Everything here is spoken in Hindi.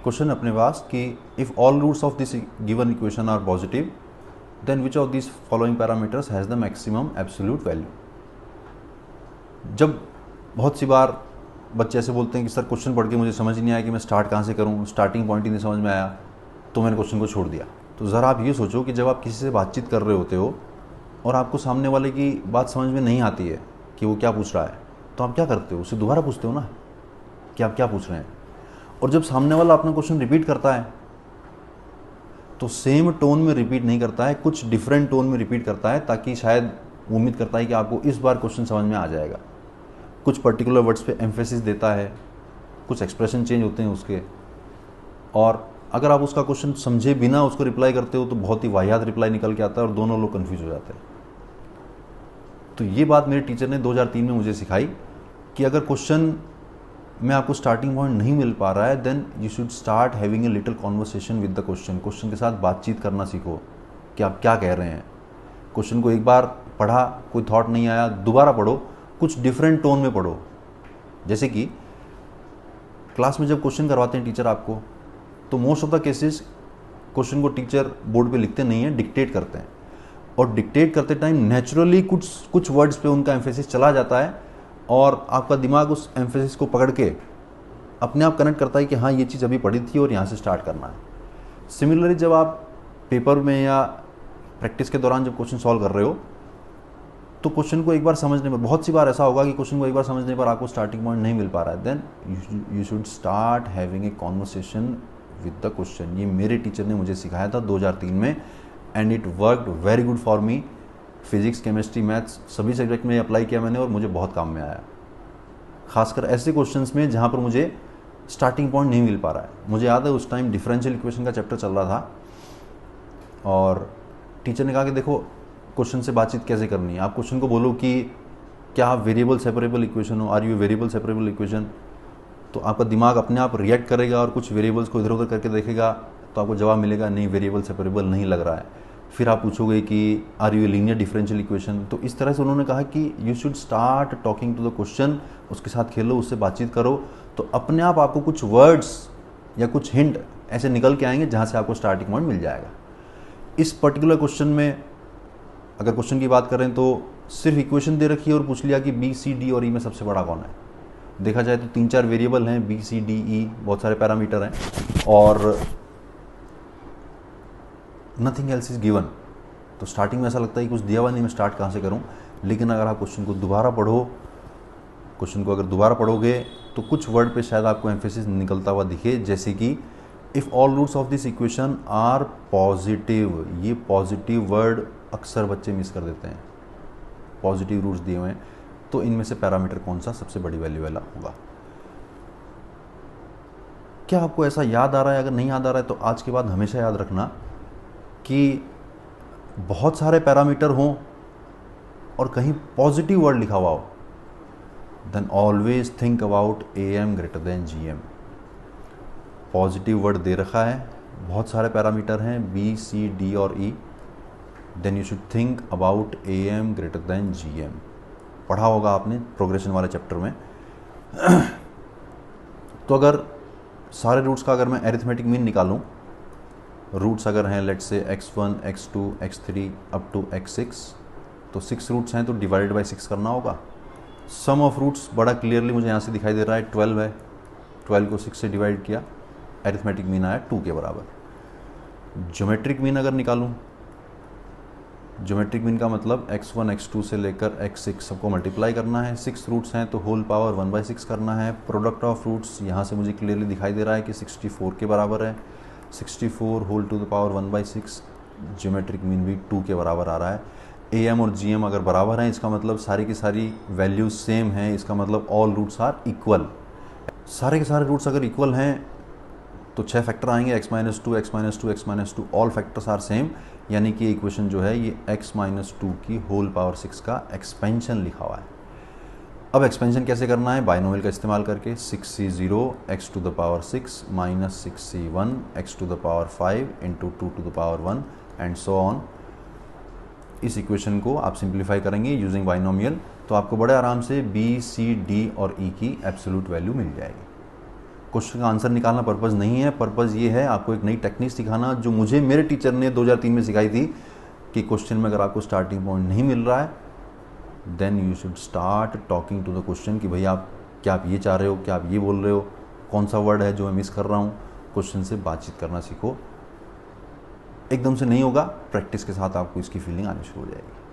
क्वेश्चन अपने पास कि if all roots of this given equation are positive then which of this following parameters has the maximum absolute value. जब बहुत सी बार बच्चे ऐसे बोलते हैं कि सर क्वेश्चन पढ़ के मुझे समझ नहीं आया कि मैं स्टार्ट कहाँ से करूँ, स्टार्टिंग पॉइंट ही नहीं समझ में आया, तो मैंने क्वेश्चन को छोड़ दिया। तो ज़रा आप ये सोचो कि जब आप किसी से बातचीत कर रहे होते हो और आपको सामने वाले की बात समझ में नहीं आती है कि वो क्या पूछ रहा है, तो आप क्या करते हो? उससे दोबारा पूछते हो ना कि आप क्या पूछ रहे हैं। और जब सामने वाला अपना क्वेश्चन रिपीट करता है तो सेम टोन में रिपीट नहीं करता है, कुछ डिफरेंट टोन में रिपीट करता है, ताकि शायद उम्मीद करता है कि आपको इस बार क्वेश्चन समझ में आ जाएगा। कुछ पर्टिकुलर वर्ड्स पे एम्फेसिस देता है, कुछ एक्सप्रेशन चेंज होते हैं उसके, और अगर आप उसका क्वेश्चन समझे बिना उसको रिप्लाई करते हो तो बहुत ही वाहियात रिप्लाई निकल के आता है और दोनों लोग कंफ्यूज हो जाते हैं। तो ये बात मेरे टीचर ने 2003 में मुझे सिखाई कि अगर क्वेश्चन में आपको स्टार्टिंग पॉइंट नहीं मिल पा रहा है then you should start having a little conversation with the question. Question के साथ बातचीत करना सीखो कि आप क्या कह रहे हैं। क्वेश्चन को एक बार पढ़ा, कोई थॉट नहीं आया, दोबारा पढ़ो, कुछ डिफरेंट टोन में पढ़ो। जैसे कि क्लास में जब क्वेश्चन करवाते हैं टीचर आपको, तो most of the cases question को टीचर बोर्ड पे लिखते नहीं है, डिक्टेट करते हैं, और डिक्टेट करते टाइम नेचुरली कुछ वर्ड्स पे उनका एम्फेसिस चला जाता है और आपका दिमाग उस एम्फेसिस को पकड़ के अपने आप कनेक्ट करता है कि हाँ ये चीज़ अभी पढ़ी थी और यहाँ से स्टार्ट करना है। सिमिलरली जब आप पेपर में या प्रैक्टिस के दौरान जब क्वेश्चन सॉल्व कर रहे हो तो क्वेश्चन को एक बार समझने पर, बहुत सी बार ऐसा होगा कि क्वेश्चन को एक बार समझने पर आपको स्टार्टिंग पॉइंट नहीं मिल पा रहा है, then you should start having a conversation with the question. ये मेरे टीचर ने मुझे सिखाया था 2003 में and it worked very good for me. Physics, chemistry, maths सभी सब्जेक्ट में अप्लाई किया मैंने और मुझे बहुत काम में आया, खासकर ऐसे क्वेश्चंस में जहाँ पर मुझे स्टार्टिंग पॉइंट नहीं मिल पा रहा है। मुझे याद है उस टाइम डिफरेंशियल इक्वेशन का चैप्टर चल रहा था और टीचर ने कहा कि देखो क्वेश्चन से बातचीत कैसे करनी है। आप क्वेश्चन को बोलो कि क्या वेरिएबल सेपरेबल इक्वेशन हो, are you variable separable equation, तो आपका दिमाग अपने आप रिएक्ट करेगा और कुछ वेरिएबल्स को इधर उधर करके देखेगा तो आपको जवाब मिलेगा नहीं वेरिएबल सेपरेबल नहीं लग रहा है। फिर आप पूछोगे कि are you linear differential equation. तो इस तरह से उन्होंने कहा कि you should start talking to the question, उसके साथ खेलो, उससे बातचीत करो, तो अपने आप आपको कुछ वर्ड्स या कुछ हिंट ऐसे निकल के आएंगे जहाँ से आपको स्टार्टिंग पॉइंट मिल जाएगा। इस पर्टिकुलर क्वेश्चन में अगर क्वेश्चन की बात करें तो सिर्फ इक्वेशन दे रखी है और पूछ लिया कि बी, सी, डी और ई में सबसे बड़ा कौन है। देखा जाए तो 3-4 वेरिएबल हैं, बी, सी, डी, ई, बहुत सारे पैरामीटर हैं और नथिंग एल्स इज गिवन। तो स्टार्टिंग में ऐसा लगता है कि कुछ दिया हुआ नहीं, मैं स्टार्ट कहाँ से करूँ। लेकिन अगर आप क्वेश्चन को दोबारा पढ़ो, क्वेश्चन को अगर दोबारा पढ़ोगे तो कुछ वर्ड पे शायद आपको एम्फेसिस निकलता हुआ दिखे, जैसे कि if all roots of this equation are positive. ये पॉजिटिव वर्ड अक्सर बच्चे मिस कर देते हैं। पॉजिटिव रूट्स दिए हुए हैं तो इनमें से पैरामीटर कौन सा सबसे बड़ी वैल्यू वाला होगा। क्या आपको ऐसा याद आ रहा है? अगर नहीं याद आ रहा है तो आज के बाद हमेशा याद रखना कि बहुत सारे पैरामीटर हों और कहीं पॉजिटिव वर्ड लिखा हुआ हो, then always think about AM greater than GM। Positive word दे रखा है, बहुत सारे पैरामीटर हैं B, C, D और E, then you should think about AM greater than GM। पढ़ा होगा आपने प्रोग्रेशन वाले चैप्टर में। तो अगर सारे रूट्स का अगर मैं एरिथमेटिक मीन निकालूं, रूट्स अगर हैं let's say x1, x2, x3 up to x6, तो 6 रूट्स हैं तो डिवाइडेड बाय 6 करना होगा। सम ऑफ रूट्स बड़ा क्लियरली मुझे यहाँ से दिखाई दे रहा है 12 है, 12 को 6 से डिवाइड किया, एरिथमेटिक मीन आया 2 के बराबर। ज्योमेट्रिक मीन अगर निकालूं, ज्योमेट्रिक मीन का मतलब x1, x2 से लेकर x6 सबको मल्टीप्लाई करना है। 6 रूट्स हैं तो होल पावर 1/6 करना है। प्रोडक्ट ऑफ रूट्स यहाँ से मुझे क्लियरली दिखाई दे रहा है कि 64 के बराबर है। 64 whole to the power 1/6, geometric mean भी 2 के बराबर आ रहा है। AM और GM अगर बराबर हैं इसका मतलब सारी की सारी वैल्यूज सेम हैं, इसका मतलब ऑल रूट्स आर इक्वल। सारे के सारे रूट्स अगर इक्वल हैं तो 6 फैक्टर आएंगे, x-2, x-2, x-2, all factors are same, यानी कि इक्वेशन जो है ये x-2 की होल पावर 6 का एक्सपेंशन लिखा हुआ है। अब एक्सपेंशन कैसे करना है? बाइनोमियल का इस्तेमाल करके 6c0 x to the power 6 minus 6c1 x to the power 5 into 2 to the power 1 and so on. इस इक्वेशन को आप सिंप्लीफाई करेंगे यूजिंग बाइनोमियल तो आपको बड़े आराम से B, C, D और E की एब्सोल्यूट वैल्यू मिल जाएगी। क्वेश्चन का आंसर निकालना पर्पज़ नहीं है। पर्पज़ ये है आपको एक नई टेक्निक सिखाना, जो मुझे मेरे टीचर ने 2003 में सिखाई थी कि क्वेश्चन में अगर आपको स्टार्टिंग पॉइंट नहीं मिल रहा है, then you should start talking to the question कि भैया आप क्या आप ये चाह रहे हो, क्या आप ये बोल रहे हो, कौन सा वर्ड है जो मैं मिस कर रहा हूँ। क्वेश्चन से बातचीत करना सीखो। एकदम से नहीं होगा, प्रैक्टिस के साथ आपको इसकी फीलिंग आनी शुरू हो जाएगी।